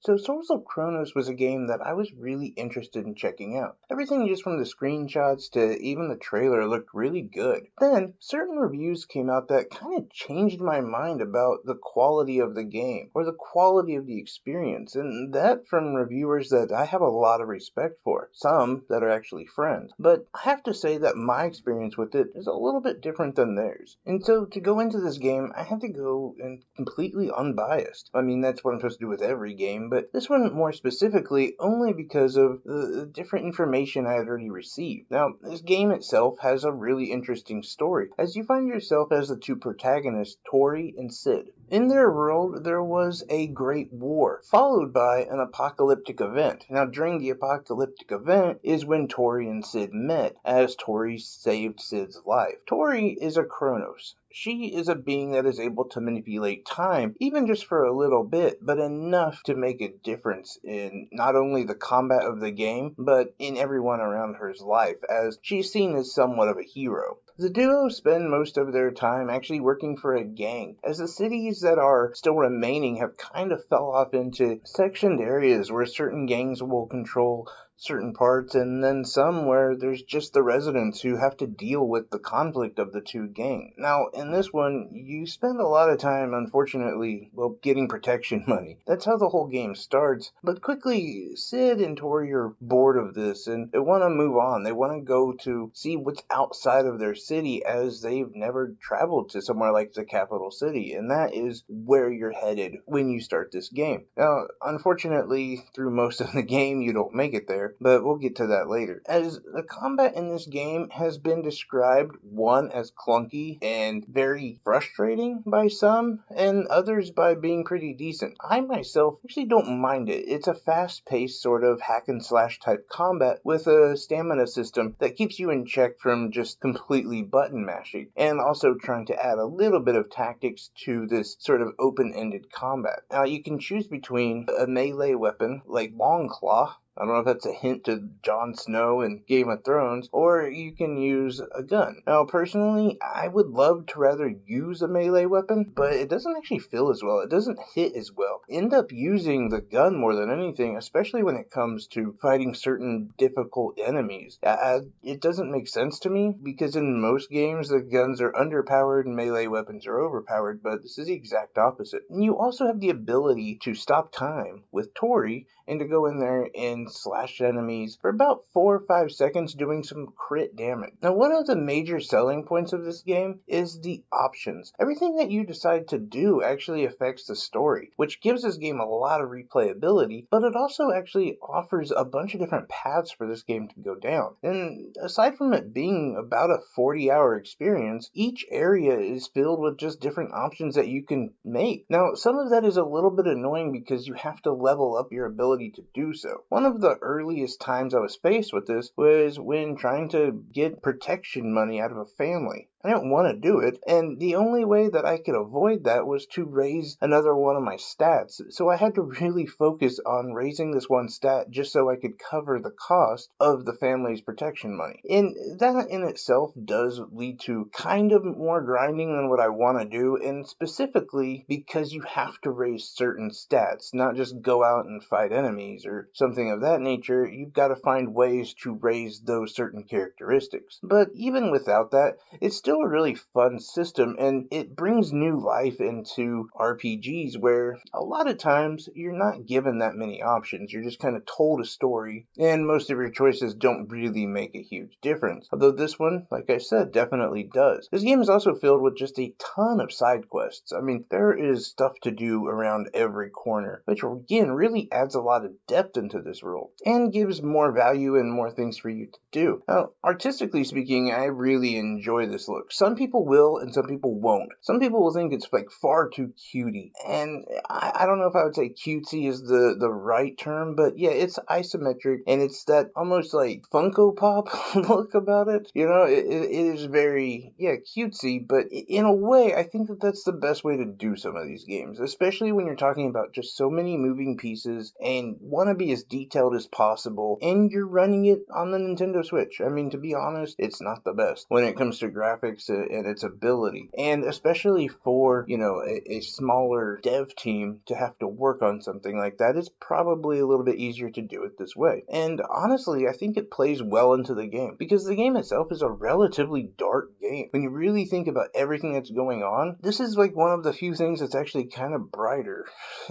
So Souls of Chronos was a game that I was really interested in checking out. Everything just from the screenshots to even the trailer looked really good. Then, certain reviews came out that kind of changed my mind about the quality of the game, or the quality of the experience, and that from reviewers that I have a lot of respect for, some that are actually friends. But I have to say that my experience with it is a little bit different than theirs. And so to go into this game, I had to go in completely unbiased. I mean, that's what I'm supposed to do with every game, but this one more specifically only because of the different information I had already received. Now, this game itself has a really interesting story, as you find yourself as the two protagonists, Tori and Sid. In their world, there was a great war, followed by an apocalyptic event. Now, during the apocalyptic event is when Tori and Sid met, as Tori saved Sid's life. Tori is a Chronos. She is a being that is able to manipulate time, even just for a little bit, but enough to make a difference in not only the combat of the game, but in everyone around her's life, as she's seen as somewhat of a hero. The duo spend most of their time actually working for a gang, as the cities that are still remaining have kind of fell off into sectioned areas where certain gangs will control certain parts, and then some where there's just the residents who have to deal with the conflict of the two gangs. Now, in this one, you spend a lot of time, unfortunately, well, getting protection money. That's how the whole game starts, but quickly, Sid and Tori are bored of this, and they want to move on. They want to go to see what's outside of their city, as they've never traveled to somewhere like the capital city, and that is where you're headed when you start this game. Now, unfortunately, through most of the game, you don't make it there, but we'll get to that later. As the combat in this game has been described, one as clunky and very frustrating by some, and others by being pretty decent. I myself actually don't mind it. It's a fast-paced sort of hack and slash type combat with a stamina system that keeps you in check from just completely button mashing, and also trying to add a little bit of tactics to this sort of open-ended combat. Now, you can choose between a melee weapon like Longclaw. I don't know if that's a hint to Jon Snow in Game of Thrones, or you can use a gun. Now, personally, I would love to rather use a melee weapon, but it doesn't actually feel as well. It doesn't hit as well. End up using the gun more than anything, especially when it comes to fighting certain difficult enemies. It doesn't make sense to me, because in most games, the guns are underpowered and melee weapons are overpowered, but this is the exact opposite. And you also have the ability to stop time with Tori and to go in there and slash enemies for about 4 or 5 seconds, doing some crit damage. Now, one of the major selling points of this game is the options. Everything that you decide to do actually affects the story, which gives this game a lot of replayability, but it also actually offers a bunch of different paths for this game to go down. And aside from it being about a 40-hour experience, each area is filled with just different options that you can make. Now, some of that is a little bit annoying because you have to level up your ability to do so. One of the earliest times I was faced with this was when trying to get protection money out of a family. I didn't want to do it, and the only way that I could avoid that was to raise another one of my stats. So I had to really focus on raising this one stat just so I could cover the cost of the family's protection money. And that in itself does lead to kind of more grinding than what I want to do, and specifically because you have to raise certain stats, not just go out and fight enemies or something of that nature. You've got to find ways to raise those certain characteristics. But even without that, it's still a really fun system, and it brings new life into RPGs where a lot of times you're not given that many options. You're just kind of told a story, and most of your choices don't really make a huge difference. Although this one, like I said, definitely does. This game is also filled with just a ton of side quests. I mean, there is stuff to do around every corner, which again really adds a lot of depth into this world and gives more value and more things for you to do. Now, artistically speaking, I really enjoy this look. Some people will and some people won't. Some people will think it's like far too cutey, and I don't know if I would say cutesy is the right term, but yeah, it's isometric and it's that almost like Funko Pop look about it. You know, it is very, yeah, cutesy, but in a way, I think that that's the best way to do some of these games, especially when you're talking about just so many moving pieces and want to be as detailed as possible, and you're running it on the Nintendo Switch. I mean, to be honest, it's not the best when it comes to graphics graphics and its ability. And especially for, a smaller dev team to have to work on something like that, it's probably a little bit easier to do it this way. And honestly, I think it plays well into the game because the game itself is a relatively dark game. When you really think about everything that's going on, this is like one of the few things that's actually kind of brighter.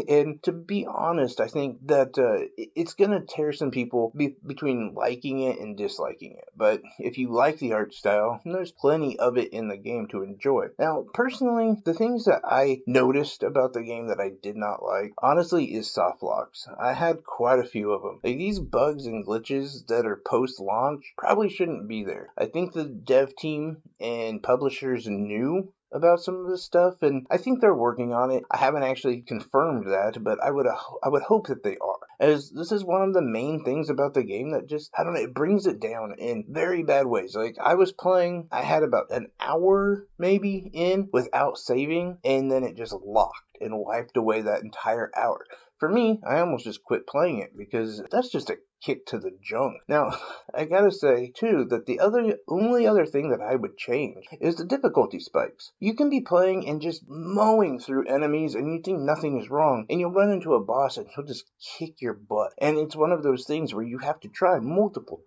And to be honest, I think that it's going to tear some people between liking it and disliking it. But if you like the art style, there's plenty of it in the game to enjoy. Now, personally, the things that I noticed about the game that I did not like, honestly, is soft locks. I had quite a few of them. Like, these bugs and glitches that are post-launch probably shouldn't be there. I think the dev team and publishers knew about some of this stuff, and I think they're working on it. I haven't actually confirmed that, but I would hope that they are, as this is one of the main things about the game that just, I don't know, it brings it down in very bad ways. Like, I was playing, I had about an hour maybe in without saving, and then it just locked and wiped away that entire hour. For me, I almost just quit playing it because that's just a kick to the junk. Now, I gotta say, too, that the only other thing that I would change is the difficulty spikes. You can be playing and just mowing through enemies and you think nothing is wrong, and you'll run into a boss and he'll just kick your butt. And it's one of those things where you have to try multiple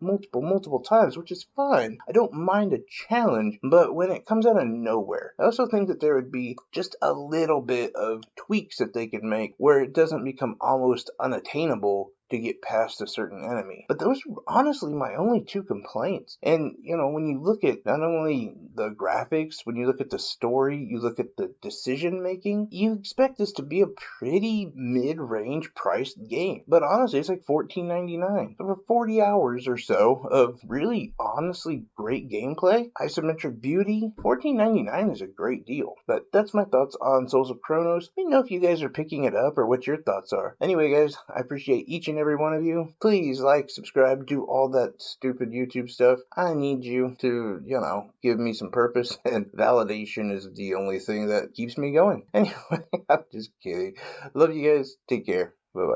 times, which is fine. I don't mind a challenge, but when it comes out of nowhere, I also think that there would be just a little bit of tweaks that they could make where it doesn't become almost unattainable to get past a certain enemy. But those are honestly my only two complaints. And, when you look at not only the graphics, when you look at the story, you look at the decision making, you expect this to be a pretty mid-range priced game. But honestly, it's like $14.99. So for 40 hours or so of really honestly great gameplay, isometric beauty, $14.99 is a great deal. But that's my thoughts on Souls of Chronos. Let me know if you guys are picking it up or what your thoughts are. Anyway, guys, I appreciate each and every one of you. Please like, subscribe, do all that stupid YouTube stuff. I need you to, give me some purpose, and validation is the only thing that keeps me going. Anyway, I'm just kidding. Love you guys. Take care. Bye-bye.